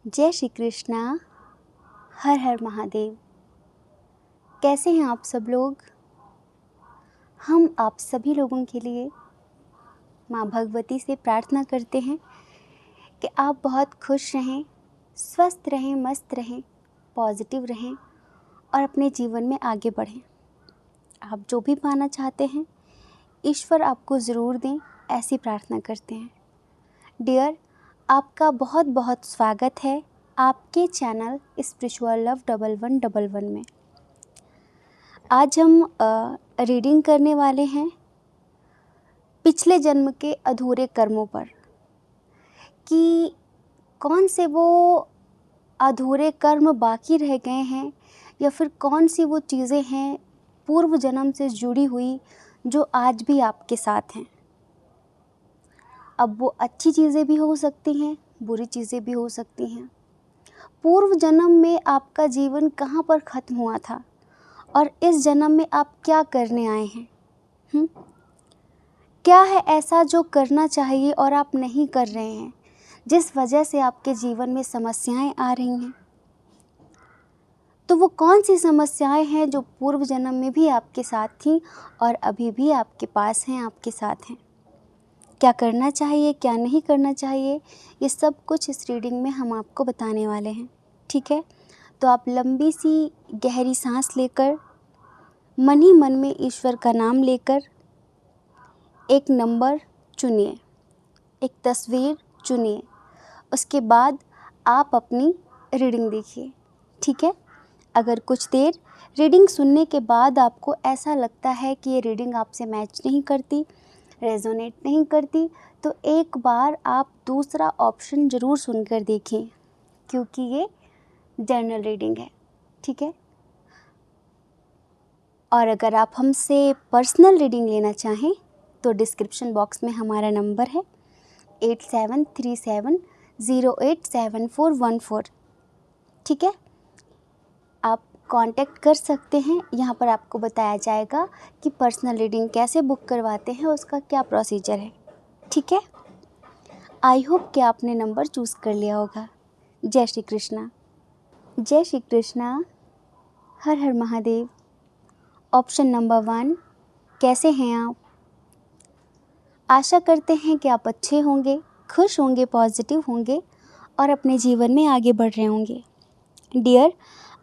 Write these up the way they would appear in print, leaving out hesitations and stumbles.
जय श्री कृष्णा। हर हर महादेव। कैसे हैं आप सब लोग? हम आप सभी लोगों के लिए माँ भगवती से प्रार्थना करते हैं कि आप बहुत खुश रहें, स्वस्थ रहें, मस्त रहें, पॉजिटिव रहें और अपने जीवन में आगे बढ़ें। आप जो भी पाना चाहते हैं ईश्वर आपको ज़रूर दें, ऐसी प्रार्थना करते हैं। डियर, आपका बहुत बहुत स्वागत है आपके चैनल स्पिरिचुअल लव 1111 में। आज हम रीडिंग करने वाले हैं पिछले जन्म के अधूरे कर्मों पर, कि कौन से वो अधूरे कर्म बाकी रह गए हैं या फिर कौन सी वो चीज़ें हैं पूर्व जन्म से जुड़ी हुई जो आज भी आपके साथ हैं। अब वो अच्छी चीज़ें भी हो सकती हैं, बुरी चीज़ें भी हो सकती हैं। पूर्व जन्म में आपका जीवन कहाँ पर ख़त्म हुआ था और इस जन्म में आप क्या करने आए हैं? क्या है ऐसा जो करना चाहिए और आप नहीं कर रहे हैं, जिस वजह से आपके जीवन में समस्याएं आ रही हैं? तो वो कौन सी समस्याएं हैं जो पूर्व जन्म में भी आपके साथ थीं और अभी भी आपके पास हैं, आपके साथ हैं? क्या करना चाहिए, क्या नहीं करना चाहिए, ये सब कुछ इस रीडिंग में हम आपको बताने वाले हैं। ठीक है, तो आप लंबी सी गहरी सांस लेकर मन ही मन में ईश्वर का नाम लेकर एक नंबर चुनिए, एक तस्वीर चुनिए, उसके बाद आप अपनी रीडिंग देखिए। ठीक है, अगर कुछ देर रीडिंग सुनने के बाद आपको ऐसा लगता है कि ये रीडिंग आपसे मैच नहीं करती, रेजोनेट नहीं करती, तो एक बार आप दूसरा ऑप्शन ज़रूर सुनकर देखें, क्योंकि ये जनरल रीडिंग है। ठीक है, और अगर आप हमसे पर्सनल रीडिंग लेना चाहें तो डिस्क्रिप्शन बॉक्स में हमारा नंबर है 8737087414। ठीक है, आप कांटेक्ट कर सकते हैं। यहाँ पर आपको बताया जाएगा कि पर्सनल रीडिंग कैसे बुक करवाते हैं, उसका क्या प्रोसीजर है। ठीक है, आई होप कि आपने नंबर चूज़ कर लिया होगा। जय श्री कृष्णा। जय श्री कृष्णा। हर हर महादेव। ऑप्शन नंबर 1, कैसे हैं आप? आशा करते हैं कि आप अच्छे होंगे, खुश होंगे, पॉजिटिव होंगे और अपने जीवन में आगे बढ़ रहे होंगे। डियर,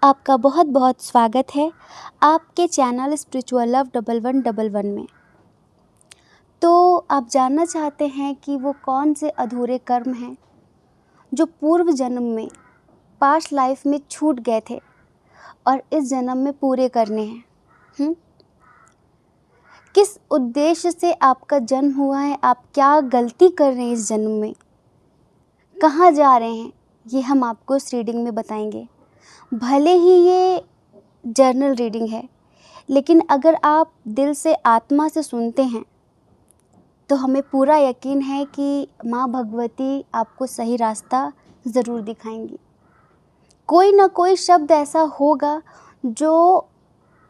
आपका बहुत बहुत स्वागत है आपके चैनल स्पिरिचुअल लव 1111 में। तो आप जानना चाहते हैं कि वो कौन से अधूरे कर्म हैं जो पूर्व जन्म में, पास्ट लाइफ में छूट गए थे और इस जन्म में पूरे करने हैं। किस उद्देश्य से आपका जन्म हुआ है, आप क्या गलती कर रहे हैं इस जन्म में, कहाँ जा रहे हैं, ये हम आपको इस रीडिंग में बताएंगे। भले ही ये जर्नल रीडिंग है, लेकिन अगर आप दिल से, आत्मा से सुनते हैं तो हमें पूरा यकीन है कि माँ भगवती आपको सही रास्ता ज़रूर दिखाएंगी। कोई ना कोई शब्द ऐसा होगा जो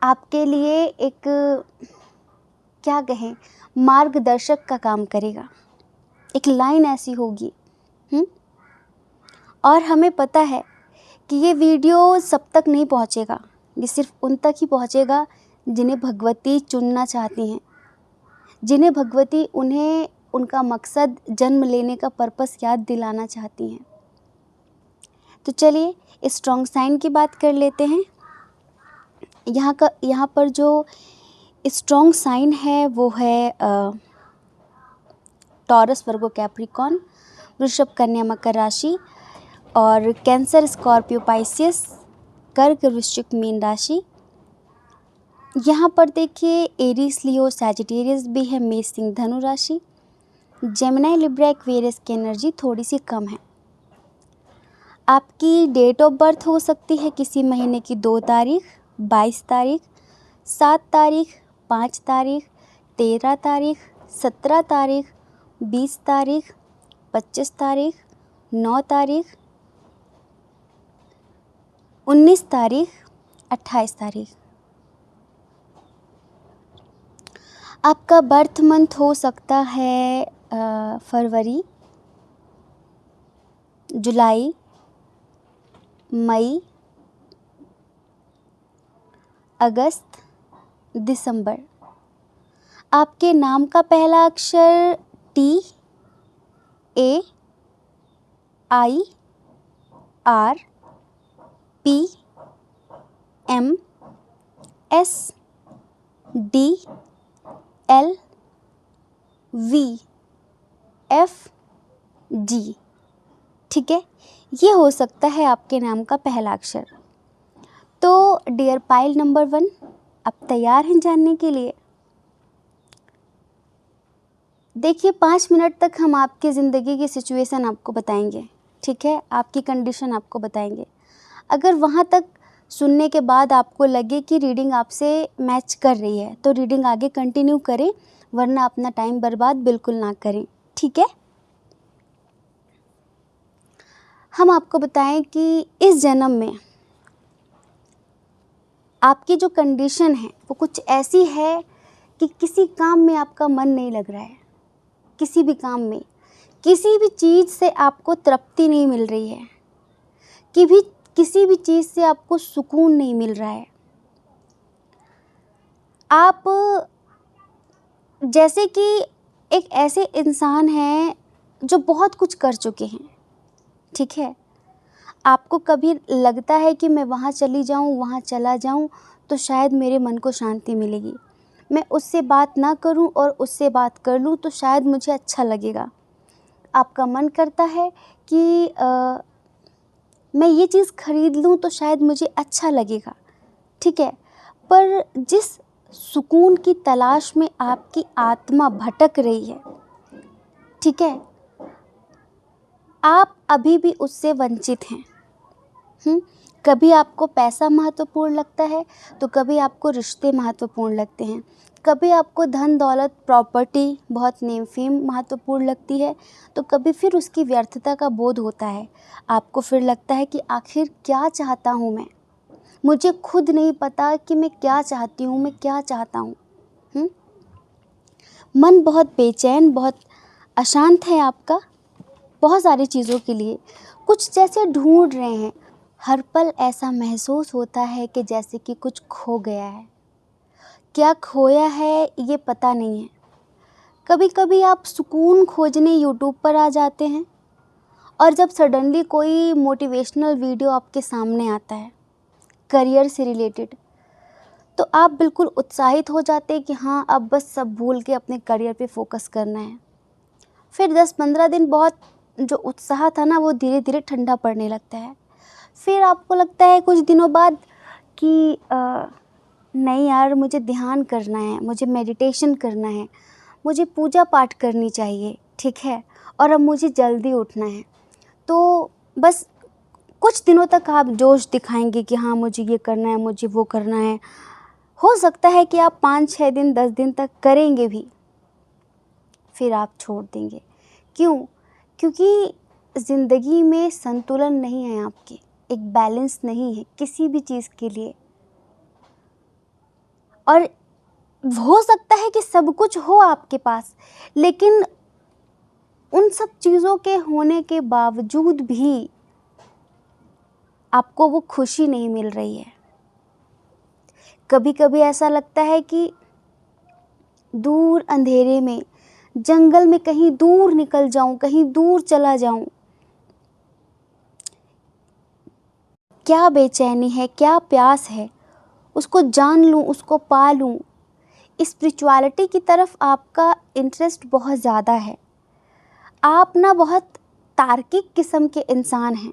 आपके लिए एक, क्या कहें, मार्गदर्शक का काम करेगा। एक लाइन ऐसी होगी। और हमें पता है कि ये वीडियो सब तक नहीं पहुंचेगा, ये सिर्फ उन तक ही पहुंचेगा जिन्हें भगवती चुनना चाहती हैं, जिन्हें भगवती उन्हें उनका मकसद, जन्म लेने का पर्पस याद दिलाना चाहती हैं। तो चलिए स्ट्रॉन्ग साइन की बात कर लेते हैं। यहाँ पर जो स्ट्रॉन्ग साइन है वो है टॉरस, वर्गो, कैप्रिकॉर्न, वृषभ, कन्या, मकर राशि और कैंसर, स्कॉर्पियो, पाइसियस, कर्क, वृश्चिक, मीन राशि। यहाँ पर देखिए एरीज, लियो, सैजिटेरियस भी है, मेष, सिंह, धनु राशि। जेमिनी, लिब्रा, एक्वेरियस की एनर्जी थोड़ी सी कम है। आपकी डेट ऑफ बर्थ हो सकती है किसी महीने की 2 तारीख, 22 तारीख, 7 तारीख, 5 तारीख, 13 तारीख, 17 तारीख, 20 तारीख, 25 तारीख, 9 तारीख, 19 तारीख, 28 तारीख। आपका बर्थ मंथ हो सकता है फरवरी, जुलाई, मई, अगस्त, दिसंबर। आपके नाम का पहला अक्षर T, A, I, R, P, M, S, D, L, V, F, G। ठीक है, ये हो सकता है आपके नाम का पहला अक्षर। तो डियर पाइल नंबर 1, आप तैयार हैं जानने के लिए? देखिए 5 मिनट तक हम आपकी ज़िंदगी की सिचुएशन आपको बताएंगे, ठीक है, आपकी कंडीशन आपको बताएंगे। अगर वहाँ तक सुनने के बाद आपको लगे कि रीडिंग आपसे मैच कर रही है तो रीडिंग आगे कंटिन्यू करें, वरना अपना टाइम बर्बाद बिल्कुल ना करें, ठीक है। हम आपको बताएं कि इस जन्म में आपकी जो कंडीशन है वो कुछ ऐसी है कि किसी काम में आपका मन नहीं लग रहा है, किसी भी काम में, किसी भी चीज़ से आपको तृप्ति नहीं मिल रही है, किसी भी चीज़ से आपको सुकून नहीं मिल रहा है। आप जैसे कि एक ऐसे इंसान हैं जो बहुत कुछ कर चुके हैं, ठीक है। आपको कभी लगता है कि मैं वहाँ चली जाऊँ, वहाँ चला जाऊँ तो शायद मेरे मन को शांति मिलेगी, मैं उससे बात ना करूँ और उससे बात कर लूँ तो शायद मुझे अच्छा लगेगा। आपका मन करता है कि मैं ये चीज़ खरीद लूँ तो शायद मुझे अच्छा लगेगा, ठीक है। पर जिस सुकून की तलाश में आपकी आत्मा भटक रही है, ठीक है, आप अभी भी उससे वंचित हैं। कभी आपको पैसा महत्वपूर्ण लगता है तो कभी आपको रिश्ते महत्वपूर्ण लगते हैं, कभी आपको धन दौलत प्रॉपर्टी बहुत नेम फेम महत्वपूर्ण लगती है तो कभी फिर उसकी व्यर्थता का बोध होता है। आपको फिर लगता है कि आखिर क्या चाहता हूँ मैं, मुझे खुद नहीं पता कि मैं क्या चाहती हूँ, मैं क्या चाहता हूँ। मन बहुत बेचैन, बहुत अशांत है आपका, बहुत सारी चीज़ों के लिए कुछ जैसे ढूंढ रहे हैं। हर पल ऐसा महसूस होता है कि जैसे कि कुछ खो गया है, क्या खोया है ये पता नहीं है। कभी कभी आप सुकून खोजने यूट्यूब पर आ जाते हैं और जब सडनली कोई मोटिवेशनल वीडियो आपके सामने आता है करियर से रिलेटेड, तो आप बिल्कुल उत्साहित हो जाते हैं कि हाँ अब बस सब भूल के अपने करियर पे फोकस करना है। फिर 10-15 दिन बहुत जो उत्साह था ना वो धीरे धीरे ठंडा पड़ने लगता है। फिर आपको लगता है कुछ दिनों बाद कि नहीं यार, मुझे ध्यान करना है, मुझे मेडिटेशन करना है, मुझे पूजा पाठ करनी चाहिए, ठीक है, और अब मुझे जल्दी उठना है। तो बस कुछ दिनों तक आप जोश दिखाएंगे कि हाँ मुझे ये करना है, मुझे वो करना है। हो सकता है कि आप 5-6 दिन 10 दिन तक करेंगे भी, फिर आप छोड़ देंगे। क्यों? क्योंकि ज़िंदगी में संतुलन नहीं है, आपके एक बैलेंस नहीं है किसी भी चीज़ के लिए। और हो सकता है कि सब कुछ हो आपके पास, लेकिन उन सब चीज़ों के होने के बावजूद भी आपको वो खुशी नहीं मिल रही है। कभी कभी ऐसा लगता है कि दूर अंधेरे में, जंगल में कहीं दूर निकल जाऊं, कहीं दूर चला जाऊं। क्या बेचैनी है, क्या प्यास है, उसको जान लूं, उसको पा लूं। स्पिरिचुअलिटी की तरफ आपका इंटरेस्ट बहुत ज़्यादा है। आप ना बहुत तार्किक किस्म के इंसान हैं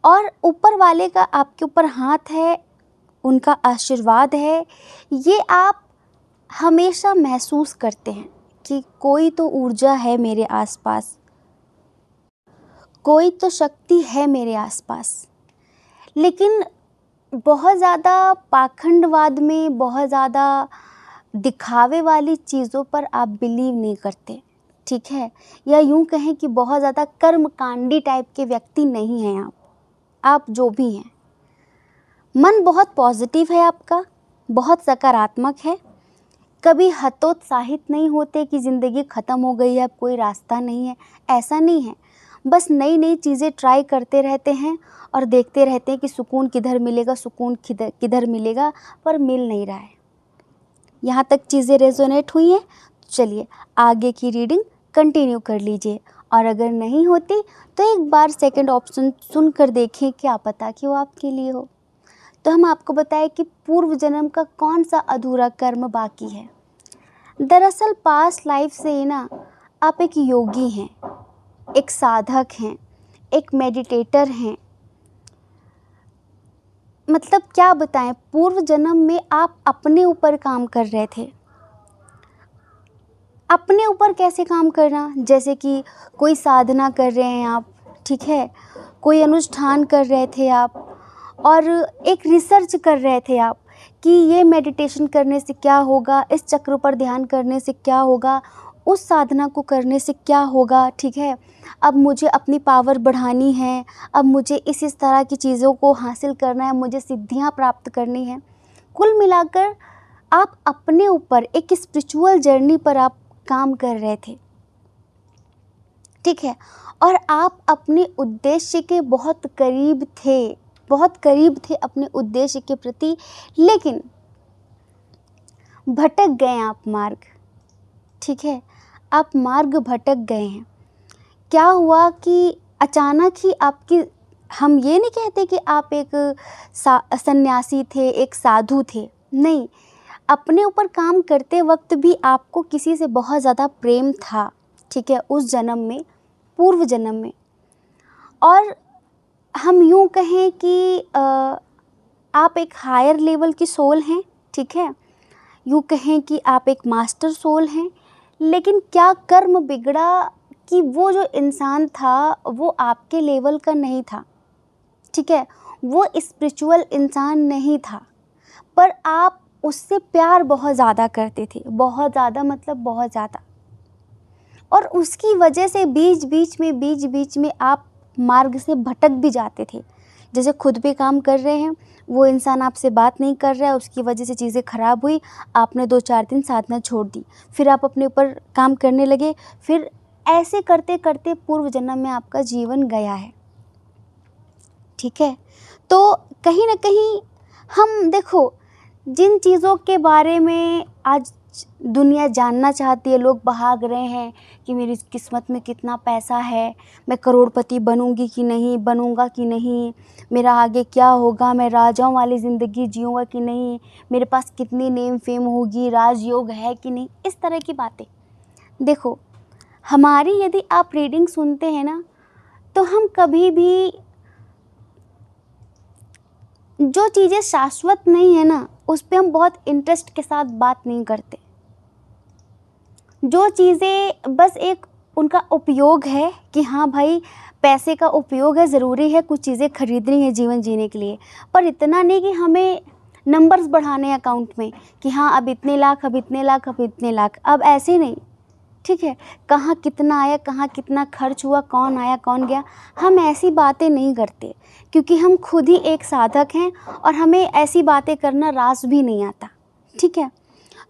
और ऊपर वाले का आपके ऊपर हाथ है, उनका आशीर्वाद है। ये आप हमेशा महसूस करते हैं कि कोई तो ऊर्जा है मेरे आसपास, कोई तो शक्ति है मेरे आसपास। लेकिन बहुत ज़्यादा पाखंडवाद में, बहुत ज़्यादा दिखावे वाली चीज़ों पर आप बिलीव नहीं करते, ठीक है, या यूँ कहें कि बहुत ज़्यादा कर्मकांडी टाइप के व्यक्ति नहीं हैं आप जो भी हैं। मन बहुत पॉजिटिव है आपका, बहुत सकारात्मक है। कभी हतोत्साहित नहीं होते कि ज़िंदगी ख़त्म हो गई है, अब कोई रास्ता नहीं है, ऐसा नहीं है। बस नई नई चीज़ें ट्राई करते रहते हैं और देखते रहते हैं कि सुकून किधर मिलेगा, सुकून किधर किधर मिलेगा, पर मिल नहीं रहा है। यहाँ तक चीज़ें रेजोनेट हुई हैं? चलिए आगे की रीडिंग कंटिन्यू कर लीजिए, और अगर नहीं होती तो एक बार सेकंड ऑप्शन सुन कर देखें, क्या पता कि वो आपके लिए हो। तो हम आपको बताएं कि पूर्व जन्म का कौन सा अधूरा कर्म बाकी है। दरअसल पास्ट लाइफ से ही ना आप एक योगी हैं, एक साधक हैं, एक मेडिटेटर हैं। मतलब क्या बताएं, पूर्व जन्म में आप अपने ऊपर काम कर रहे थे। अपने ऊपर कैसे काम करना? जैसे कि कोई साधना कर रहे हैं आप, ठीक है, कोई अनुष्ठान कर रहे थे आप, और एक रिसर्च कर रहे थे आप कि ये मेडिटेशन करने से क्या होगा, इस चक्र पर ध्यान करने से क्या होगा, उस साधना को करने से क्या होगा, ठीक है। अब मुझे अपनी पावर बढ़ानी है, अब मुझे इस तरह की चीज़ों को हासिल करना है, मुझे सिद्धियां प्राप्त करनी है। कुल मिलाकर आप अपने ऊपर एक स्पिरिचुअल जर्नी पर आप काम कर रहे थे, ठीक है, और आप अपने उद्देश्य के बहुत करीब थे, बहुत करीब थे अपने उद्देश्य के प्रति, लेकिन भटक गए आप मार्ग, ठीक है, आप मार्ग भटक गए हैं। क्या हुआ कि अचानक ही आपकी, हम ये नहीं कहते कि आप एक सन्यासी थे, एक साधु थे, नहीं, अपने ऊपर काम करते वक्त भी आपको किसी से बहुत ज़्यादा प्रेम था, ठीक है, उस जन्म में, पूर्व जन्म में। और हम यूँ कहें कि आप एक हायर लेवल की सोल हैं, ठीक है, यूँ कहें कि आप एक मास्टर सोल हैं, लेकिन क्या कर्म बिगड़ा कि वो जो इंसान था वो आपके लेवल का नहीं था, ठीक है, वो स्पिरिचुअल इंसान नहीं था, पर आप उससे प्यार बहुत ज़्यादा करते थे, बहुत ज़्यादा मतलब बहुत ज़्यादा, और उसकी वजह से बीच बीच में आप मार्ग से भटक भी जाते थे। जैसे खुद पे काम कर रहे हैं, वो इंसान आपसे बात नहीं कर रहा है, उसकी वजह से चीज़ें ख़राब हुई, आपने 2-4 दिन साधना छोड़ दी, फिर आप अपने ऊपर काम करने लगे, फिर ऐसे करते करते पूर्व जन्म में आपका जीवन गया है, ठीक है। तो कहीं ना कहीं हम देखो, जिन चीज़ों के बारे में आज दुनिया जानना चाहती है, लोग भाग रहे हैं कि मेरी किस्मत में कितना पैसा है, मैं करोड़पति बनूंगी कि नहीं, बनूंगा कि नहीं, मेरा आगे क्या होगा, मैं राजाओं वाली ज़िंदगी जीऊँगा कि नहीं, मेरे पास कितनी नेम फेम होगी, राजयोग है कि नहीं, इस तरह की बातें। देखो, हमारी यदि आप रीडिंग सुनते हैं ना, तो हम कभी भी जो चीज़ें शाश्वत नहीं है ना, उस पे हम बहुत इंटरेस्ट के साथ बात नहीं करते। जो चीज़ें बस एक उनका उपयोग है कि हाँ भाई, पैसे का उपयोग है, ज़रूरी है, कुछ चीज़ें खरीदनी है जीवन जीने के लिए, पर इतना नहीं कि हमें नंबर्स बढ़ाने हैं अकाउंट में कि हाँ अब इतने लाख, अब इतने लाख, अब इतने लाख, अब ऐसे नहीं, ठीक है। कहाँ कितना आया, कहाँ कितना खर्च हुआ, कौन आया कौन गया, हम ऐसी बातें नहीं करते, क्योंकि हम खुद ही एक साधक हैं और हमें ऐसी बातें करना रास भी नहीं आता, ठीक है।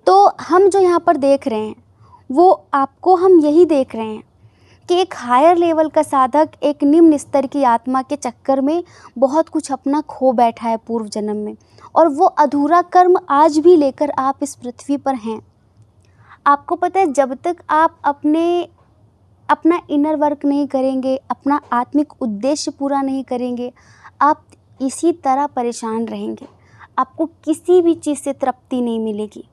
तो हम जो यहाँ पर देख रहे हैं वो आपको हम यही देख रहे हैं कि एक हायर लेवल का साधक एक निम्न स्तर की आत्मा के चक्कर में बहुत कुछ अपना खो बैठा है पूर्व जन्म में, और वो अधूरा कर्म आज भी लेकर आप इस पृथ्वी पर हैं। आपको पता है, जब तक आप अपना इनर वर्क नहीं करेंगे, अपना आत्मिक उद्देश्य पूरा नहीं करेंगे, आप इसी तरह परेशान रहेंगे, आपको किसी भी चीज़ से तृप्ति नहीं मिलेगी।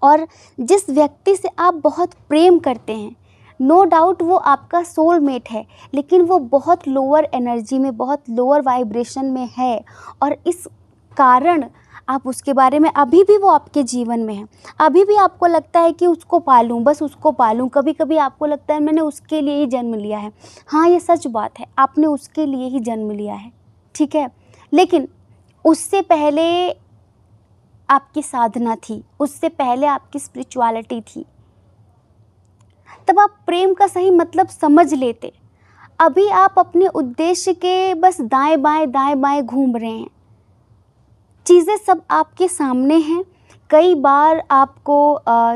और जिस व्यक्ति से आप बहुत प्रेम करते हैं, नो डाउट वो आपका सोलमेट है, लेकिन वो बहुत लोअर एनर्जी में, बहुत लोअर वाइब्रेशन में है, और इस कारण आप उसके बारे में, अभी भी वो आपके जीवन में है, अभी भी आपको लगता है कि उसको पालूं, बस उसको पालूं। कभी कभी आपको लगता है मैंने उसके लिए ही जन्म लिया है। हाँ, ये सच बात है, आपने उसके लिए ही जन्म लिया है, ठीक है, लेकिन उससे पहले आपकी साधना थी, उससे पहले आपकी स्पिरिचुअलिटी थी, तब आप प्रेम का सही मतलब समझ लेते। अभी आप अपने उद्देश्य के बस दाएं बाएं घूम रहे हैं, चीज़ें सब आपके सामने हैं, कई बार आपको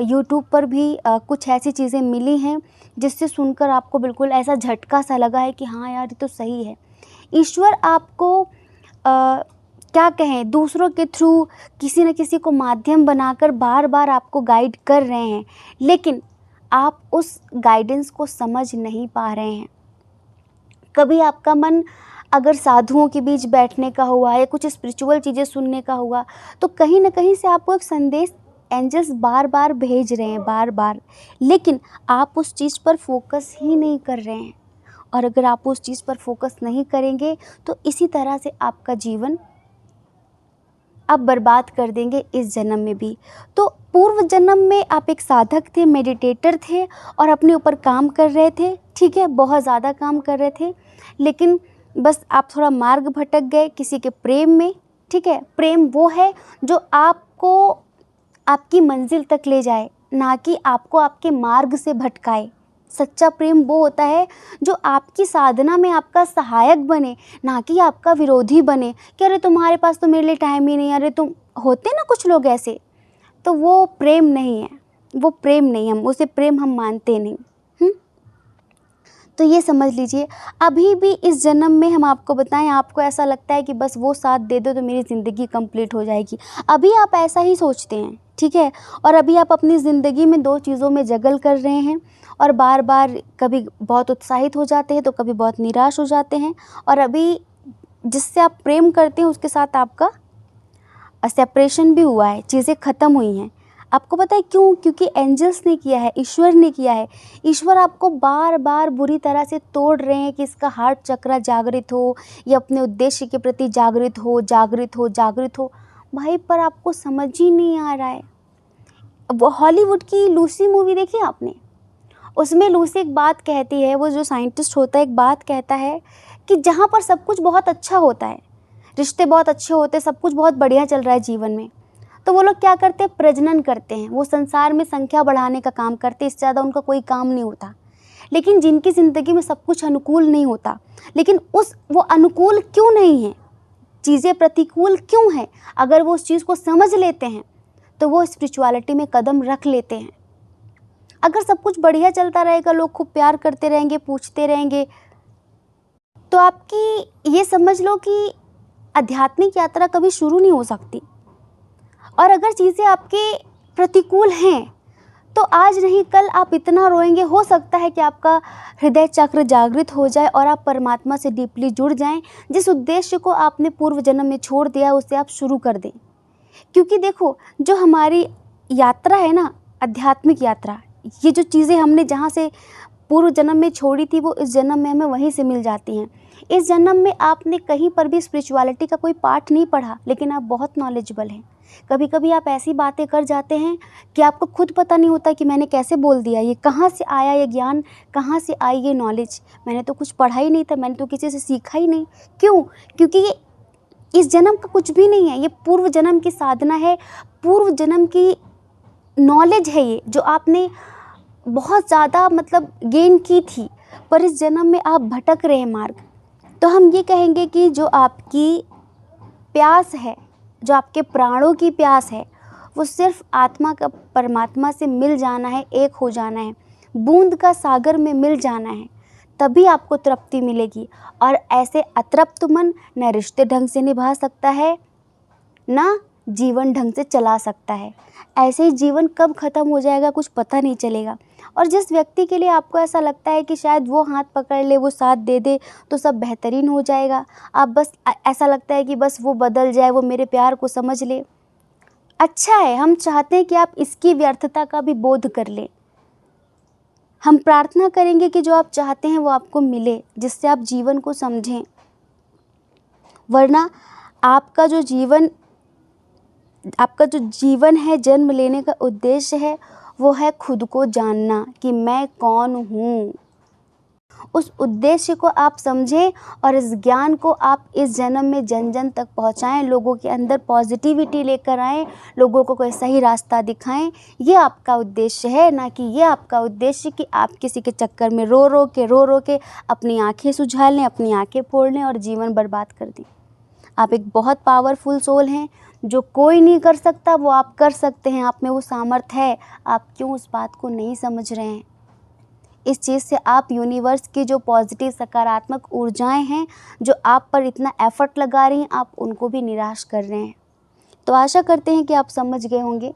यूट्यूब पर भी कुछ ऐसी चीज़ें मिली हैं जिससे सुनकर आपको बिल्कुल ऐसा झटका सा लगा है कि हाँ यार, ये तो सही है। ईश्वर आपको क्या कहें, दूसरों के थ्रू किसी न किसी को माध्यम बनाकर बार बार आपको गाइड कर रहे हैं, लेकिन आप उस गाइडेंस को समझ नहीं पा रहे हैं। कभी आपका मन अगर साधुओं के बीच बैठने का हुआ या कुछ स्पिरिचुअल चीज़ें सुनने का हुआ, तो कहीं न कहीं से आपको एक संदेश एंजल्स बार बार भेज रहे हैं, बार बार, लेकिन आप उस चीज़ पर फोकस ही नहीं कर रहे हैं। और अगर आप उस चीज़ पर फोकस नहीं करेंगे तो इसी तरह से आपका जीवन आप बर्बाद कर देंगे इस जन्म में भी। तो पूर्व जन्म में आप एक साधक थे, मेडिटेटर थे और अपने ऊपर काम कर रहे थे, ठीक है, बहुत ज़्यादा काम कर रहे थे, लेकिन बस आप थोड़ा मार्ग भटक गए किसी के प्रेम में, ठीक है। प्रेम वो है जो आपको आपकी मंजिल तक ले जाए, ना कि आपको आपके मार्ग से भटकाए। सच्चा प्रेम वो होता है जो आपकी साधना में आपका सहायक बने, ना कि आपका विरोधी बने कि अरे तुम्हारे पास तो मेरे लिए टाइम ही नहीं है, अरे तुम, होते ना कुछ लोग ऐसे, तो वो प्रेम नहीं है, वो प्रेम नहीं, हम उसे प्रेम हम मानते नहीं। तो ये समझ लीजिए, अभी भी इस जन्म में हम आपको बताएं, आपको ऐसा लगता है कि बस वो साथ दे दो तो मेरी ज़िंदगी कंप्लीट हो जाएगी, अभी आप ऐसा ही सोचते हैं, ठीक है। और अभी आप अपनी ज़िंदगी में दो चीज़ों में जगल कर रहे हैं और बार बार कभी बहुत उत्साहित हो जाते हैं तो कभी बहुत निराश हो जाते हैं, और अभी जिससे आप प्रेम करते हैं उसके साथ आपका सेपरेशन भी हुआ है, चीज़ें ख़त्म हुई हैं। आपको पता है क्यों? क्योंकि एंजल्स ने किया है, ईश्वर ने किया है। ईश्वर आपको बार बार बुरी तरह से तोड़ रहे हैं कि इसका हार्ट चक्र जागृत हो, या अपने उद्देश्य के प्रति जागृत हो, जागृत हो, जागृत हो। भाई, पर आपको समझ ही नहीं आ रहा है। वो हॉलीवुड की लूसी मूवी देखी आपने? उसमें लूसी एक बात कहती है, वो जो साइंटिस्ट होता है एक बात कहता है कि जहाँ पर सब कुछ बहुत अच्छा होता है, रिश्ते बहुत अच्छे होते हैं, सब कुछ बहुत बढ़िया चल रहा है जीवन में, तो वो लोग क्या करते हैं? प्रजनन करते हैं। वो संसार में संख्या बढ़ाने का काम करते हैं, इससे ज़्यादा उनका कोई काम नहीं होता। लेकिन जिनकी ज़िंदगी में सब कुछ अनुकूल नहीं होता, लेकिन वो अनुकूल क्यों नहीं है, चीज़ें प्रतिकूल क्यों हैं, अगर वो उस चीज़ को समझ लेते हैं तो वो स्पिरिचुअलिटी में कदम रख लेते हैं। अगर सब कुछ बढ़िया चलता रहेगा, लोग खूब प्यार करते रहेंगे, पूछते रहेंगे, तो आपकी ये समझ लो कि आध्यात्मिक यात्रा कभी शुरू नहीं हो सकती। और अगर चीज़ें आपके प्रतिकूल हैं तो आज नहीं कल आप इतना रोएंगे, हो सकता है कि आपका हृदय चक्र जागृत हो जाए और आप परमात्मा से डीपली जुड़ जाएं। जिस उद्देश्य को आपने पूर्व जन्म में छोड़ दिया उसे आप शुरू कर दें। क्योंकि देखो, जो हमारी यात्रा है ना, आध्यात्मिक यात्रा, ये जो चीज़ें हमने जहाँ से पूर्व जन्म में छोड़ी थी वो इस जन्म में हमें वहीं से मिल जाती हैं। इस जन्म में आपने कहीं पर भी स्पिरिचुअलिटी का कोई पाठ नहीं पढ़ा, लेकिन आप बहुत नॉलेजेबल हैं। कभी कभी आप ऐसी बातें कर जाते हैं कि आपको खुद पता नहीं होता कि मैंने कैसे बोल दिया, ये कहाँ से आया, ये ज्ञान कहाँ से आई, ये नॉलेज। मैंने तो कुछ पढ़ा ही नहीं था, मैंने तो किसी से सीखा ही नहीं। क्यों? क्योंकि ये इस जन्म का कुछ भी नहीं है, ये पूर्व जन्म की साधना है, पूर्व जन्म की नॉलेज है, ये जो आपने बहुत ज़्यादा मतलब गेन की थी, पर इस जन्म में आप भटक रहे हैं मार्ग। तो हम ये कहेंगे कि जो आपकी प्यास है, जो आपके प्राणों की प्यास है, वो सिर्फ आत्मा का परमात्मा से मिल जाना है, एक हो जाना है, बूंद का सागर में मिल जाना है, तभी आपको तृप्ति मिलेगी। और ऐसे अतृप्त मन न रिश्ते ढंग से निभा सकता है, ना जीवन ढंग से चला सकता है। ऐसे ही जीवन कब ख़त्म हो जाएगा कुछ पता नहीं चलेगा। और जिस व्यक्ति के लिए आपको ऐसा लगता है कि शायद वो हाथ पकड़ ले, वो साथ दे दे तो सब बेहतरीन हो जाएगा, आप बस ऐसा लगता है कि बस वो बदल जाए, वो मेरे प्यार को समझ ले, अच्छा है, हम चाहते हैं कि आप इसकी व्यर्थता का भी बोध कर लें। हम प्रार्थना करेंगे कि जो आप चाहते हैं वो आपको मिले, जिससे आप जीवन को समझें। वरना आपका जो जीवन है, जन्म लेने का उद्देश्य है, वो है खुद को जानना कि मैं कौन हूँ। उस उद्देश्य को आप समझें और इस ज्ञान को आप इस जन्म में जन जन तक पहुँचाएं, लोगों के अंदर पॉजिटिविटी लेकर आएँ, लोगों को कोई सही रास्ता दिखाएं। ये आपका उद्देश्य है, ना कि ये आपका उद्देश्य कि आप किसी के चक्कर में रो रो के अपनी आँखें सुझा लें, अपनी आँखें फोड़ लें और जीवन बर्बाद कर दें। आप एक बहुत पावरफुल सोल हैं। जो कोई नहीं कर सकता वो आप कर सकते हैं, आप में वो सामर्थ्य है। आप क्यों उस बात को नहीं समझ रहे हैं? इस चीज़ से आप यूनिवर्स की जो पॉजिटिव सकारात्मक ऊर्जाएं हैं, जो आप पर इतना एफर्ट लगा रही हैं, आप उनको भी निराश कर रहे हैं। तो आशा करते हैं कि आप समझ गए होंगे।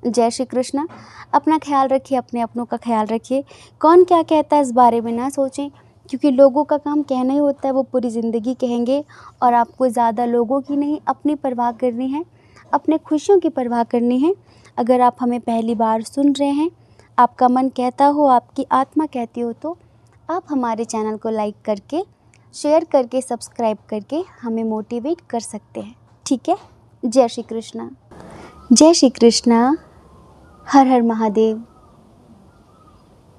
जय श्री कृष्णा। अपना ख्याल रखिए, अपने अपनों का ख्याल रखिए। कौन क्या कहता है इस बारे में ना सोचें, क्योंकि लोगों का काम कहना ही होता है, वो पूरी ज़िंदगी कहेंगे। और आपको ज़्यादा लोगों की नहीं, अपनी परवाह करनी है, अपने खुशियों की परवाह करनी है। अगर आप हमें पहली बार सुन रहे हैं, आपका मन कहता हो, आपकी आत्मा कहती हो, तो आप हमारे चैनल को लाइक करके, शेयर करके, सब्सक्राइब करके हमें मोटिवेट कर सकते हैं। ठीक है। जय श्री कृष्णा। जय श्री कृष्णा। हर हर महादेव।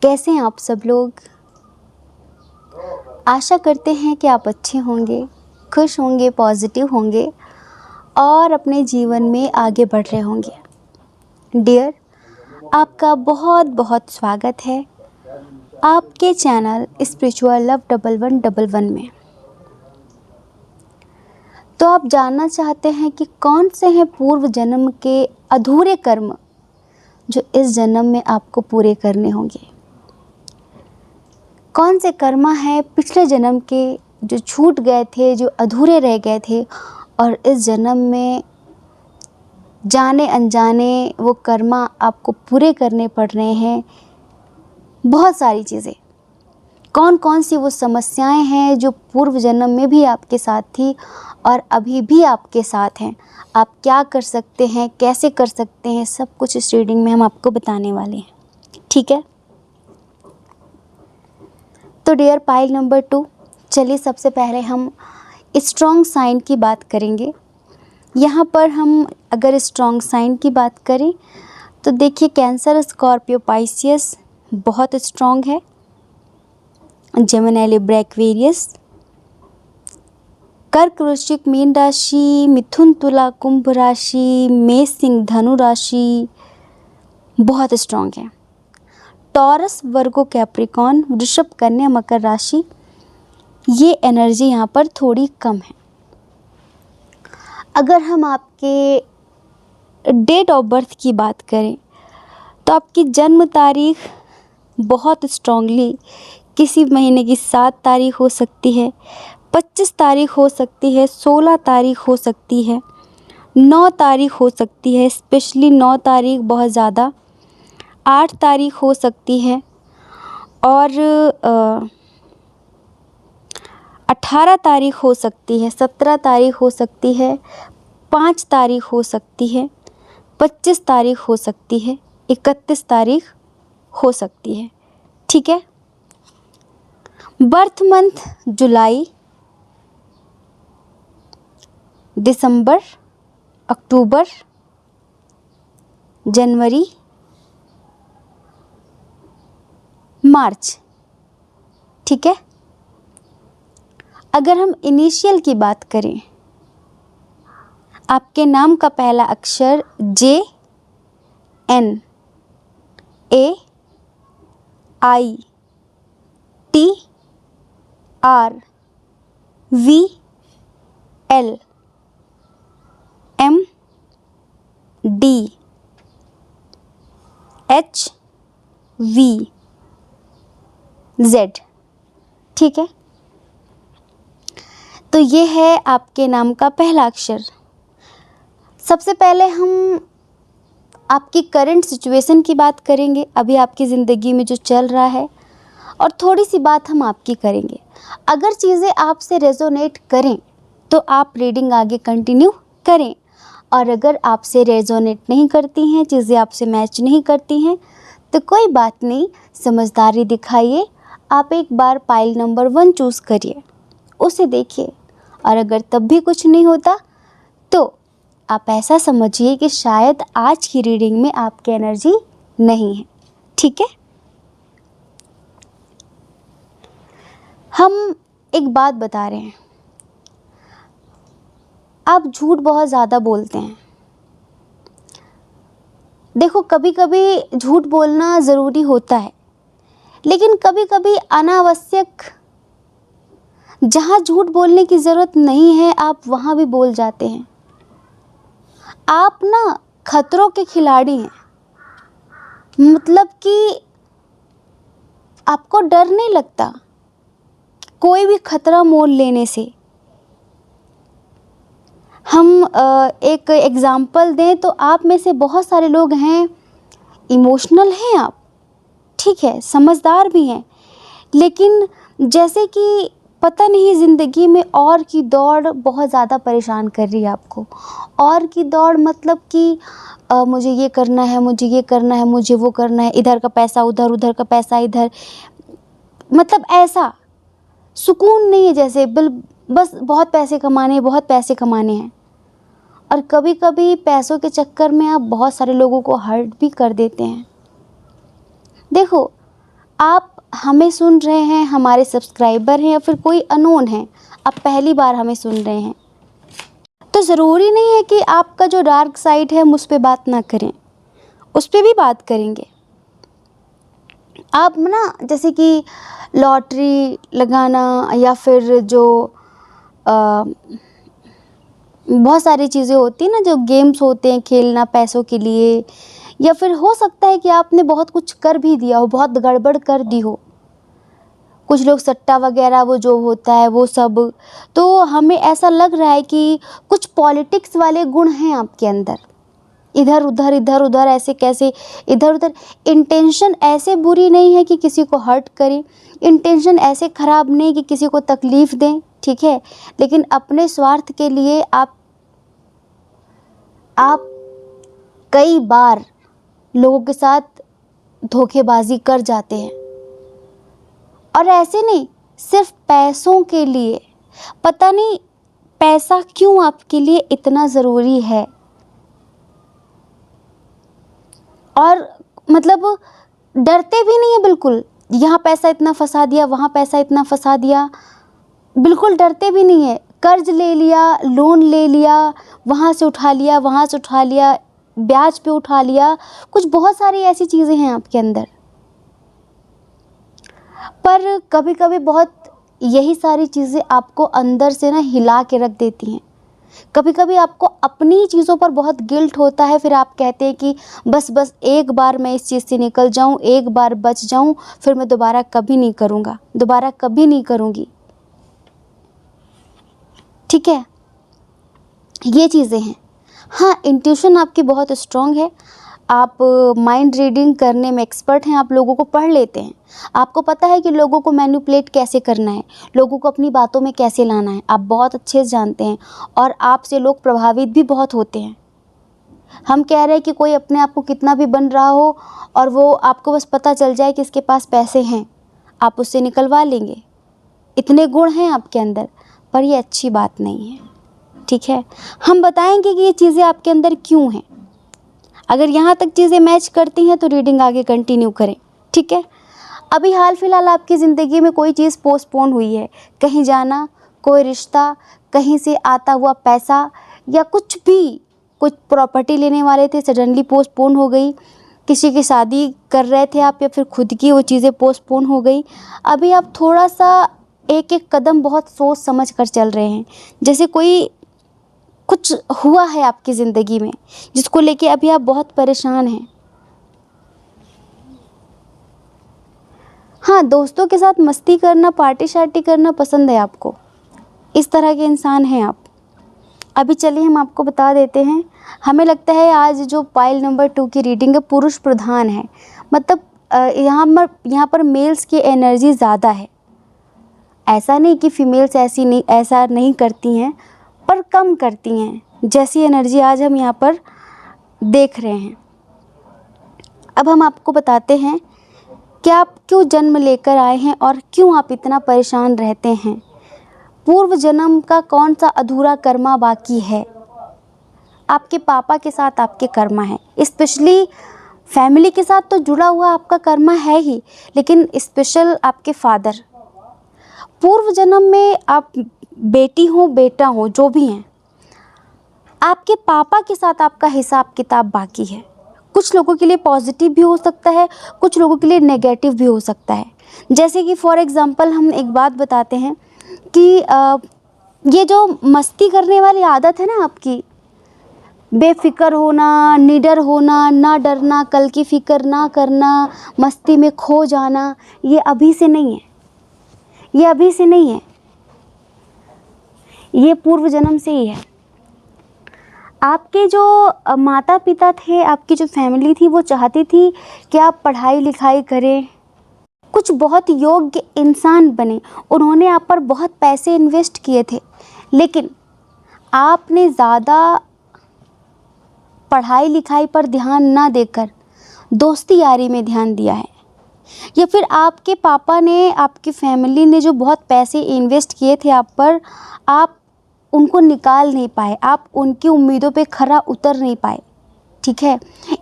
कैसे हैं आप सब लोग? आशा करते हैं कि आप अच्छे होंगे, खुश होंगे, पॉजिटिव होंगे और अपने जीवन में आगे बढ़ रहे होंगे। डियर, आपका बहुत बहुत स्वागत है आपके चैनल स्पिरिचुअल लव 1111 में। तो आप जानना चाहते हैं कि कौन से हैं पूर्व जन्म के अधूरे कर्म जो इस जन्म में आपको पूरे करने होंगे। कौन से कर्म हैं पिछले जन्म के जो छूट गए थे, जो अधूरे रह गए थे, और इस जन्म में जाने अनजाने वो कर्म आपको पूरे करने पड़ रहे हैं। बहुत सारी चीज़ें, कौन कौन सी वो समस्याएं हैं जो पूर्व जन्म में भी आपके साथ थी और अभी भी आपके साथ हैं। आप क्या कर सकते हैं, कैसे कर सकते हैं, सब कुछ इस रीडिंग में हम आपको बताने वाले हैं। ठीक है। तो डियर पाइल नंबर 2, चलिए सबसे पहले हम स्ट्रॉन्ग साइन की बात करेंगे। यहाँ पर हम अगर स्ट्रॉन्ग साइन की बात करें तो देखिए, कैंसर, स्कॉर्पियो, पाइसियस बहुत स्ट्रॉन्ग है। जेमिनी, लिब्रा, एक्वेरियस, कर्क, वृश्चिक, मीन राशि, मिथुन, तुला, कुंभ राशि, मेष, सिंह, धनु राशि बहुत स्ट्रॉन्ग है। टॉरस, वर्गो, कैप्रिकॉन, वृषभ, कन्या, मकर राशि, ये एनर्जी यहाँ पर थोड़ी कम है। अगर हम आपके डेट ऑफ बर्थ की बात करें तो आपकी जन्म तारीख बहुत स्ट्रांगली किसी महीने की 7 तारीख हो सकती है, 25 तारीख हो सकती है, 16 तारीख हो सकती है, 9 तारीख हो सकती है, स्पेशली 9 तारीख बहुत ज़्यादा, 8 तारीख हो सकती है, और 18 तारीख हो सकती है, 17 तारीख हो सकती है, 5 तारीख हो सकती है, 25 तारीख हो सकती है, 31 तारीख हो सकती है। ठीक है। बर्थ मंथ जुलाई, दिसंबर, अक्टूबर, जनवरी, मार्च। ठीक है। अगर हम इनिशियल की बात करें, आपके नाम का पहला अक्षर JNAI, TRVLMD HVZ। ठीक है। तो ये है आपके नाम का पहला अक्षर। सबसे पहले हम आपकी करंट सिचुएशन की बात करेंगे, अभी आपकी ज़िंदगी में जो चल रहा है, और थोड़ी सी बात हम आपकी करेंगे। अगर चीज़ें आपसे रेजोनेट करें तो आप रीडिंग आगे कंटिन्यू करें, और अगर आपसे रेजोनेट नहीं करती हैं, चीज़ें आपसे मैच नहीं करती हैं, तो कोई बात नहीं, समझदारी दिखाइए। आप एक बार पाइल नंबर 1 चूज़ करिए, उसे देखिए, और अगर तब भी कुछ नहीं होता तो आप ऐसा समझिए कि शायद आज की रीडिंग में आपकी एनर्जी नहीं है। ठीक है। हम एक बात बता रहे हैं, आप झूठ बहुत ज़्यादा बोलते हैं। देखो, कभी कभी झूठ बोलना ज़रूरी होता है, लेकिन कभी कभी अनावश्यक जहाँ झूठ बोलने की ज़रूरत नहीं है आप वहाँ भी बोल जाते हैं। आप ना खतरों के खिलाड़ी हैं, मतलब कि आपको डर नहीं लगता कोई भी खतरा मोल लेने से। हम एक एग्ज़ाम्पल दें तो आप में से बहुत सारे लोग हैं, इमोशनल हैं आप, ठीक है, समझदार भी हैं, लेकिन जैसे कि पता नहीं ज़िंदगी में और की दौड़ बहुत ज़्यादा परेशान कर रही है आपको। और की दौड़ मतलब कि मुझे ये करना है, मुझे ये करना है, मुझे वो करना है, इधर का पैसा उधर, उधर का पैसा इधर, मतलब ऐसा सुकून नहीं है, जैसे बस बहुत पैसे कमाने हैं, बहुत पैसे कमाने हैं। और कभी कभी पैसों के चक्कर में आप बहुत सारे लोगों को हर्ट भी कर देते हैं। देखो, आप हमें सुन रहे हैं, हमारे सब्सक्राइबर हैं या फिर कोई अननोन है, आप पहली बार हमें सुन रहे हैं, तो ज़रूरी नहीं है कि आपका जो डार्क साइड है हम उस पर बात ना करें, उस पर भी बात करेंगे। आप ना जैसे कि लॉटरी लगाना या फिर जो बहुत सारी चीज़ें होती हैं ना, जो गेम्स होते हैं खेलना पैसों के लिए, या फिर हो सकता है कि आपने बहुत कुछ कर भी दिया हो, बहुत गड़बड़ कर दी हो, कुछ लोग सट्टा वगैरह वो जो होता है वो सब। तो हमें ऐसा लग रहा है कि कुछ पॉलिटिक्स वाले गुण हैं आपके अंदर, इधर उधर इधर उधर ऐसे कैसे इधर उधर। इंटेंशन ऐसे बुरी नहीं है कि किसी को हर्ट करें, इंटेंशन ऐसे ख़राब नहीं कि किसी को तकलीफ़ दें, ठीक है, लेकिन अपने स्वार्थ के लिए आप कई बार लोगों के साथ धोखेबाजी कर जाते हैं। और ऐसे नहीं, सिर्फ पैसों के लिए, पता नहीं पैसा क्यों आपके लिए इतना ज़रूरी है। और मतलब डरते भी नहीं है बिल्कुल, यहाँ पैसा इतना फंसा दिया, वहाँ पैसा इतना फंसा दिया, बिल्कुल डरते भी नहीं है। कर्ज ले लिया, लोन ले लिया, वहाँ से उठा लिया, वहाँ से उठा लिया, ब्याज पे उठा लिया, कुछ बहुत सारी ऐसी चीज़ें हैं आपके अंदर। पर कभी कभी बहुत यही सारी चीज़ें आपको अंदर से ना हिला के रख देती हैं। कभी कभी आपको अपनी चीज़ों पर बहुत गिल्ट होता है, फिर आप कहते हैं कि बस एक बार मैं इस चीज़ से निकल जाऊं, एक बार बच जाऊं, फिर मैं दोबारा कभी नहीं करूँगा, दोबारा कभी नहीं करूँगी, ठीक है, ये चीज़ें हैं। हाँ, इंट्यूशन आपकी बहुत स्ट्रॉन्ग है, आप माइंड रीडिंग करने में एक्सपर्ट हैं, आप लोगों को पढ़ लेते हैं, आपको पता है कि लोगों को मैनिपुलेट कैसे करना है, लोगों को अपनी बातों में कैसे लाना है, आप बहुत अच्छे से जानते हैं। और आपसे लोग प्रभावित भी बहुत होते हैं। हम कह रहे हैं कि कोई अपने आप को कितना भी बन रहा हो और वो आपको बस पता चल जाए कि इसके पास पैसे हैं, आप उससे निकलवा लेंगे, इतने गुण हैं आपके अंदर। पर ये अच्छी बात नहीं है, ठीक है। हम बताएंगे कि ये चीज़ें आपके अंदर क्यों हैं। अगर यहाँ तक चीज़ें मैच करती हैं तो रीडिंग आगे कंटिन्यू करें, ठीक है। अभी हाल फिलहाल आपकी ज़िंदगी में कोई चीज़ पोस्टपोन हुई है, कहीं जाना, कोई रिश्ता, कहीं से आता हुआ पैसा, या कुछ भी, कुछ प्रॉपर्टी लेने वाले थे सडनली पोस्टपोन हो गई, किसी की शादी कर रहे थे आप या फिर खुद की, वो चीज़ें पोस्टपोन हो गई। अभी आप थोड़ा सा एक एक कदम बहुत सोच समझ कर चल रहे हैं, जैसे कोई कुछ हुआ है आपकी ज़िंदगी में जिसको लेके अभी आप बहुत परेशान हैं। हाँ, दोस्तों के साथ मस्ती करना, पार्टी शार्टी करना पसंद है आपको, इस तरह के इंसान हैं आप। अभी चलिए हम आपको बता देते हैं। हमें लगता है आज जो पाइल नंबर 2 की रीडिंग है पुरुष प्रधान है, मतलब यहाँ पर मेल्स की एनर्जी ज़्यादा है। ऐसा नहीं कि फीमेल्स ऐसा नहीं करती हैं, पर कम करती हैं, जैसी एनर्जी आज हम यहाँ पर देख रहे हैं। अब हम आपको बताते हैं कि आप क्यों जन्म लेकर आए हैं और क्यों आप इतना परेशान रहते हैं। पूर्व जन्म का कौन सा अधूरा कर्मा बाकी है। आपके पापा के साथ आपके कर्मा है, स्पेशली फैमिली के साथ तो जुड़ा हुआ आपका कर्मा है ही, लेकिन स्पेशल आपके फादर। पूर्व जन्म में आप बेटी हो बेटा हो जो भी हैं, आपके पापा के साथ आपका हिसाब किताब बाकी है। कुछ लोगों के लिए पॉजिटिव भी हो सकता है, कुछ लोगों के लिए नेगेटिव भी हो सकता है। जैसे कि फॉर एग्ज़ाम्पल हम एक बात बताते हैं कि ये जो मस्ती करने वाली आदत है ना आपकी, बेफिक्र होना, निडर होना, ना डरना, कल की फिक्र ना करना, मस्ती में खो जाना, ये अभी से नहीं है, ये अभी से नहीं है, ये पूर्व जन्म से ही है। आपके जो माता पिता थे, आपकी जो फैमिली थी, वो चाहती थी कि आप पढ़ाई लिखाई करें, कुछ बहुत योग्य इंसान बने। उन्होंने आप पर बहुत पैसे इन्वेस्ट किए थे, लेकिन आपने ज़्यादा पढ़ाई लिखाई पर ध्यान ना देकर दोस्ती यारी में ध्यान दिया है। या फिर आपके पापा ने, आपकी फैमिली ने जो बहुत पैसे इन्वेस्ट किए थे आप पर, आप उनको निकाल नहीं पाए, आप उनकी उम्मीदों पे खरा उतर नहीं पाए, ठीक है।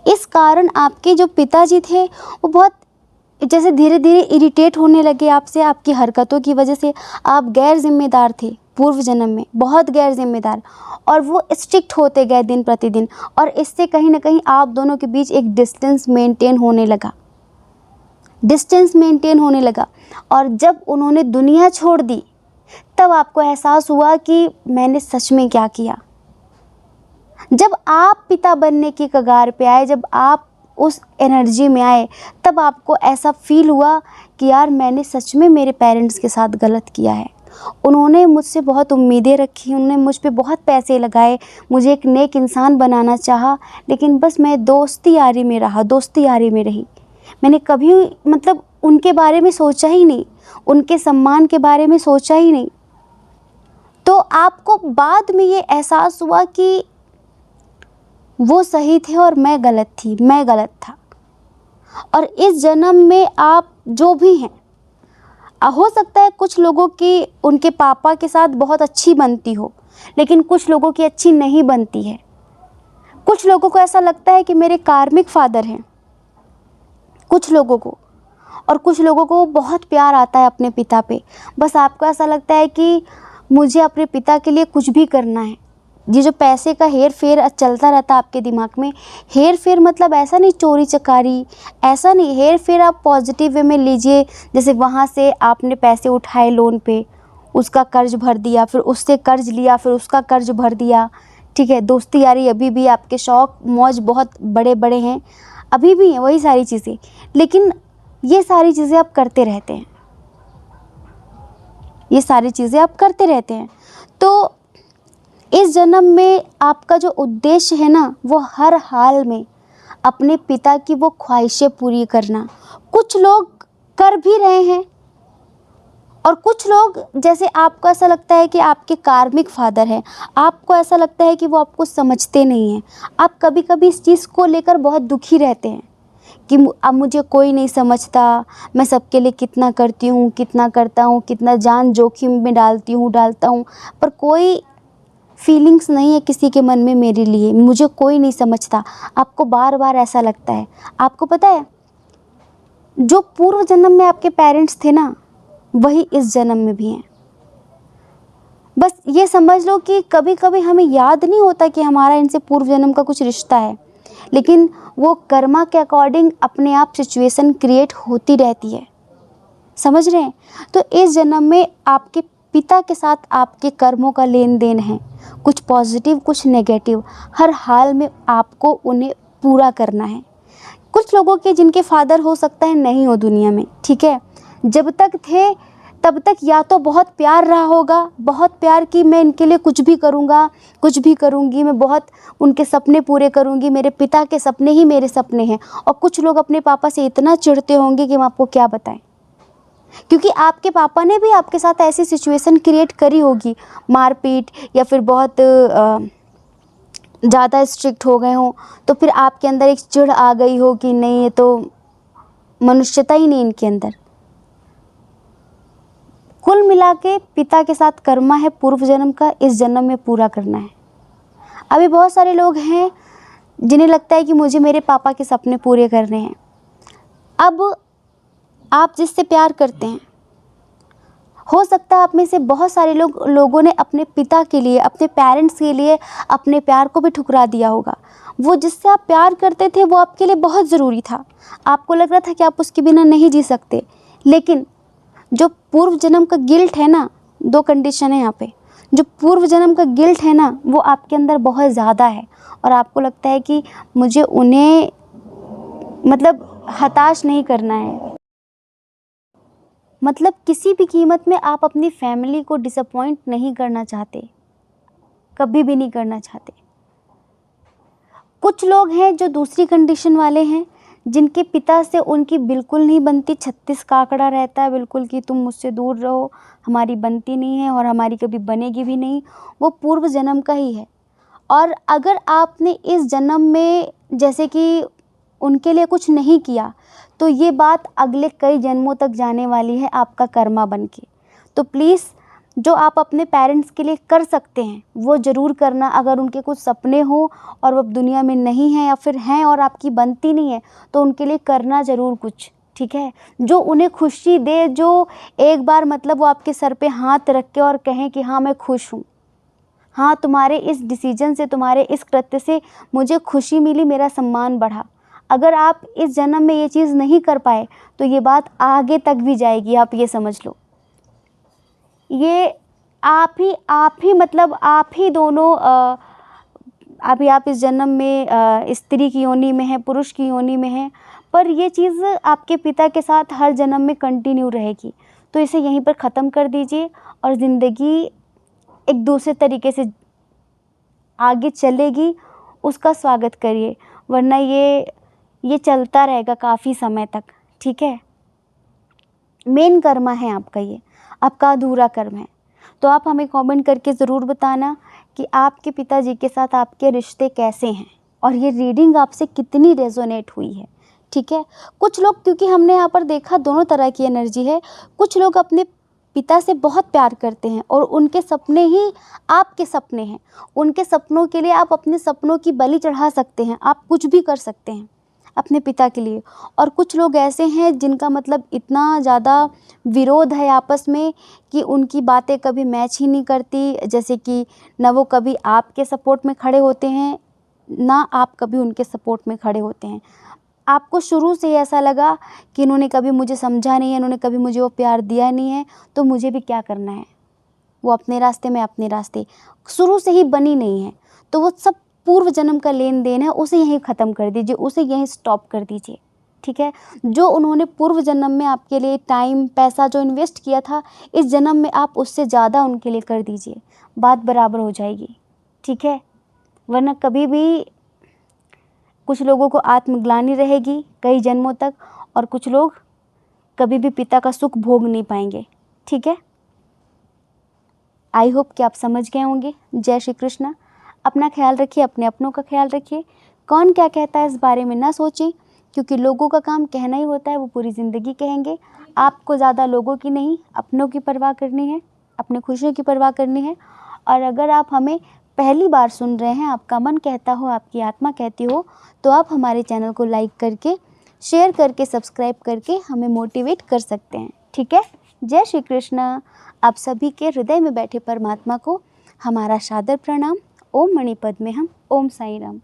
इस कारण आपके जो पिताजी थे वो बहुत जैसे धीरे धीरे इरिटेट होने लगे आपसे, आपकी हरकतों की वजह से। आप गैर जिम्मेदार थे पूर्व जन्म में, बहुत गैर जिम्मेदार, और वो स्ट्रिक्ट होते गए दिन प्रतिदिन, और इससे कहीं ना कहीं आप दोनों के बीच एक डिस्टेंस मेंटेन होने लगा, डिस्टेंस मेंटेन होने लगा। और जब उन्होंने दुनिया छोड़ दी, तब आपको एहसास हुआ कि मैंने सच में क्या किया। जब आप पिता बनने की कगार पे आए, जब आप उस एनर्जी में आए, तब आपको ऐसा फील हुआ कि यार मैंने सच में मेरे पेरेंट्स के साथ गलत किया है। उन्होंने मुझसे बहुत उम्मीदें रखी, उन्होंने मुझ पे बहुत पैसे लगाए, मुझे एक नेक इंसान बनाना चाहा, लेकिन बस मैं दोस्ती यारी में रहा, दोस्ती यारी में रही। मैंने कभी मतलब उनके बारे में सोचा ही नहीं, उनके सम्मान के बारे में सोचा ही नहीं। तो आपको बाद में ये एहसास हुआ कि वो सही थे और मैं गलत थी, मैं गलत था। और इस जन्म में आप जो भी हैं, हो सकता है कुछ लोगों की उनके पापा के साथ बहुत अच्छी बनती हो, लेकिन कुछ लोगों की अच्छी नहीं बनती है। कुछ लोगों को ऐसा लगता है कि मेरे कार्मिक फादर हैं, कुछ लोगों को, और कुछ लोगों को बहुत प्यार आता है अपने पिता पे। बस आपको ऐसा लगता है कि मुझे अपने पिता के लिए कुछ भी करना है। ये जो पैसे का हेर फेर चलता रहता है आपके दिमाग में, हेर फेर मतलब ऐसा नहीं चोरी चकारी, ऐसा नहीं, हेर फेर आप पॉजिटिव वे में लीजिए। जैसे वहाँ से आपने पैसे उठाए लोन पे, उसका कर्ज भर दिया, फिर उससे कर्ज लिया, फिर उसका कर्ज भर दिया, ठीक है। दोस्ती यारी अभी भी, आपके शौक़ मौज बहुत बड़े बड़े हैं, अभी भी हैं वही सारी चीज़ें, लेकिन ये सारी चीज़ें आप करते रहते हैं, ये सारी चीज़ें आप करते रहते हैं। तो इस जन्म में आपका जो उद्देश्य है ना, वो हर हाल में अपने पिता की वो ख्वाहिशें पूरी करना। कुछ लोग कर भी रहे हैं, और कुछ लोग, जैसे आपको ऐसा लगता है कि आपके कार्मिक फादर हैं, आपको ऐसा लगता है कि वो आपको समझते नहीं हैं। आप कभी कभी इस चीज़ को लेकर बहुत दुखी रहते हैं कि अब मुझे कोई नहीं समझता, मैं सबके लिए कितना करती हूँ, कितना करता हूँ, कितना जान जोखिम में डालता हूँ, पर कोई फीलिंग्स नहीं है किसी के मन में मेरे लिए, मुझे कोई नहीं समझता। आपको बार बार ऐसा लगता है। आपको पता है, जो पूर्व जन्म में आपके पेरेंट्स थे ना, वही इस जन्म में भी हैं। बस ये समझ लो कि कभी कभी हमें याद नहीं होता कि हमारा इनसे पूर्व जन्म का कुछ रिश्ता है, लेकिन वो कर्मा के अकॉर्डिंग अपने आप सिचुएशन क्रिएट होती रहती है, समझ रहे हैं। तो इस जन्म में आपके पिता के साथ आपके कर्मों का लेन देन है, कुछ पॉजिटिव कुछ नेगेटिव, हर हाल में आपको उन्हें पूरा करना है। कुछ लोगों के जिनके फादर हो सकता है नहीं हो दुनिया में, ठीक है, जब तक थे तब तक या तो बहुत प्यार रहा होगा, बहुत प्यार कि मैं इनके लिए कुछ भी करूँगा, कुछ भी करूँगी, मैं बहुत उनके सपने पूरे करूँगी, मेरे पिता के सपने ही मेरे सपने हैं। और कुछ लोग अपने पापा से इतना चिढ़ते होंगे कि हम आपको क्या बताएं, क्योंकि आपके पापा ने भी आपके साथ ऐसी सिचुएशन क्रिएट करी होगी, मारपीट, या फिर बहुत ज़्यादा स्ट्रिक्ट हो गए हों, तो फिर आपके अंदर एक चिढ़ आ गई हो कि नहीं, ये तो मनुष्यता ही नहीं इनके अंदर। कुल मिला के पिता के साथ कर्मा है पूर्व जन्म का, इस जन्म में पूरा करना है। अभी बहुत सारे लोग हैं जिन्हें लगता है कि मुझे मेरे पापा के सपने पूरे करने हैं। अब आप जिससे प्यार करते हैं, हो सकता है आप में से बहुत सारे लोगों ने अपने पिता के लिए, अपने पेरेंट्स के लिए अपने प्यार को भी ठुकरा दिया होगा। वो जिससे आप प्यार करते थे वो आपके लिए बहुत ज़रूरी था, आपको लग रहा था कि आप उसके बिना नहीं जी सकते, लेकिन जो पूर्व जन्म का गिल्ट है ना, दो कंडीशन है यहाँ पे। जो पूर्व जन्म का गिल्ट है ना, वो आपके अंदर बहुत ज़्यादा है और आपको लगता है कि मुझे उन्हें मतलब हताश नहीं करना है। मतलब किसी भी कीमत में आप अपनी फैमिली को डिसअपॉइंट नहीं करना चाहते, कभी भी नहीं करना चाहते। कुछ लोग हैं जो दूसरी कंडीशन वाले हैं, जिनके पिता से उनकी बिल्कुल नहीं बनती, 36 का आंकड़ा रहता है बिल्कुल कि तुम मुझसे दूर रहो, हमारी बनती नहीं है और हमारी कभी बनेगी भी नहीं। वो पूर्व जन्म का ही है। और अगर आपने इस जन्म में जैसे कि उनके लिए कुछ नहीं किया, तो ये बात अगले कई जन्मों तक जाने वाली है आपका कर्मा बन के। तो प्लीज़ जो आप अपने पेरेंट्स के लिए कर सकते हैं वो ज़रूर करना। अगर उनके कुछ सपने हों और वो अब दुनिया में नहीं हैं या फिर हैं और आपकी बनती नहीं है, तो उनके लिए करना ज़रूर कुछ, ठीक है। जो उन्हें खुशी दे, जो एक बार मतलब वो आपके सर पे हाथ रख के और कहें कि हाँ मैं खुश हूँ, हाँ तुम्हारे इस डिसीजन से, तुम्हारे इस कृत्य से मुझे खुशी मिली, मेरा सम्मान बढ़ा। अगर आप इस जन्म में ये चीज़ नहीं कर पाए तो ये बात आगे तक भी जाएगी, आप ये समझ लो। ये आप ही मतलब आप ही दोनों अभी आप इस जन्म में स्त्री की योनि में हैं, पुरुष की योनि में हैं, पर ये चीज़ आपके पिता के साथ हर जन्म में कंटिन्यू रहेगी। तो इसे यहीं पर ख़त्म कर दीजिए और ज़िंदगी एक दूसरे तरीके से आगे चलेगी, उसका स्वागत करिए। वरना ये चलता रहेगा काफ़ी समय तक, ठीक है। मेन कर्म है आपका, ये आपका अधूरा कर्म है। तो आप हमें कमेंट करके ज़रूर बताना कि आपके पिताजी के साथ आपके रिश्ते कैसे हैं और ये रीडिंग आपसे कितनी रेजोनेट हुई है, ठीक है। कुछ लोग, क्योंकि हमने यहाँ पर देखा दोनों तरह की एनर्जी है, कुछ लोग अपने पिता से बहुत प्यार करते हैं और उनके सपने ही आपके सपने हैं। उनके सपनों के लिए आप अपने सपनों की बलि चढ़ा सकते हैं, आप कुछ भी कर सकते हैं अपने पिता के लिए। और कुछ लोग ऐसे हैं जिनका मतलब इतना ज़्यादा विरोध है आपस में कि उनकी बातें कभी मैच ही नहीं करती। जैसे कि ना वो कभी आपके सपोर्ट में खड़े होते हैं, ना आप कभी उनके सपोर्ट में खड़े होते हैं। आपको शुरू से ही ऐसा लगा कि इन्होंने कभी मुझे समझा नहीं है, इन्होंने कभी मुझे वो प्यार दिया नहीं है, तो मुझे भी क्या करना है। वो अपने रास्ते, मैं अपने रास्ते, शुरू से ही बनी नहीं है। तो वो सब पूर्व जन्म का लेन देन है, उसे यहीं ख़त्म कर दीजिए, उसे यहीं स्टॉप कर दीजिए, ठीक है। जो उन्होंने पूर्व जन्म में आपके लिए टाइम पैसा जो इन्वेस्ट किया था, इस जन्म में आप उससे ज़्यादा उनके लिए कर दीजिए, बात बराबर हो जाएगी, ठीक है। वरना कभी भी कुछ लोगों को आत्मग्लानि रहेगी कई जन्मों तक और कुछ लोग कभी भी पिता का सुख भोग नहीं पाएंगे, ठीक है। आई होप कि आप समझ गए होंगे। जय श्री कृष्ण। अपना ख्याल रखिए, अपने अपनों का ख्याल रखिए। कौन क्या कहता है इस बारे में ना सोचें, क्योंकि लोगों का काम कहना ही होता है, वो पूरी ज़िंदगी कहेंगे। आपको ज़्यादा लोगों की नहीं, अपनों की परवाह करनी है, अपनी खुशियों की परवाह करनी है। और अगर आप हमें पहली बार सुन रहे हैं, आपका मन कहता हो, आपकी आत्मा कहती हो, तो आप हमारे चैनल को लाइक करके, शेयर करके, सब्सक्राइब करके हमें मोटिवेट कर सकते हैं, ठीक है। जय श्री कृष्ण। आप सभी के हृदय में बैठे परमात्मा को हमारा सादर प्रणाम। ओम मणिपद में हम। ओम साई राम।